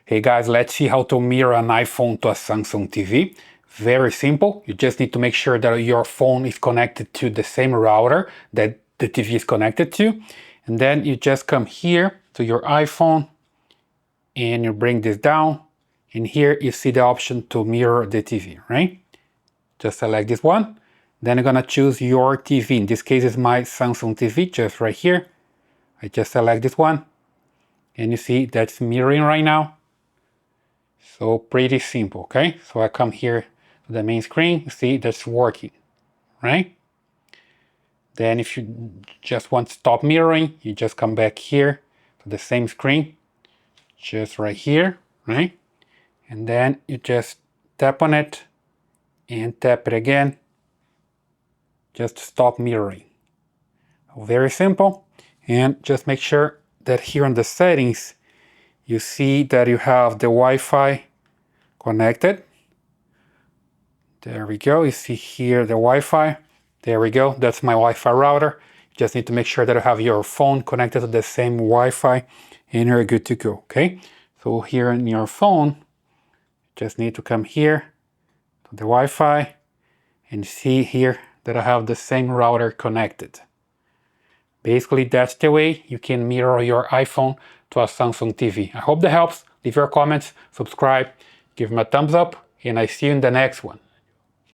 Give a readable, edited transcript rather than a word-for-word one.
Hey guys, let's see how to mirror an iPhone to a Samsung TV. Very simple. You just need to make sure that your phone is connected to the same router that the TV is connected to. And then you just come here to your iPhone and you bring this down. And here you see the option to mirror the TV, right? Just select this one. Then you're gonna choose your TV. In this case, it's my Samsung TV, just right here. I just select this one. And you see that's mirroring right now. So pretty simple, okay? So I come here to the main screen, you see that's working, right? Then if you just want to stop mirroring, you just come back here to the same screen, just right here, right? And then you just tap on it and tap it again, just to stop mirroring. Very simple. And just make sure that here on the settings, you see that you have the Wi-Fi connected. There we go. You see here the Wi-Fi. There we go. That's my Wi-Fi router. You just need to make sure that you have your phone connected to the same Wi-Fi and you're good to go, okay? So here in your phone, you just need to come here to the Wi-Fi and see here that I have the same router connected. Basically, that's the way you can mirror your iPhone to a Samsung TV. I hope that helps. Leave your comments, subscribe, give me a thumbs up, and I see you in the next one.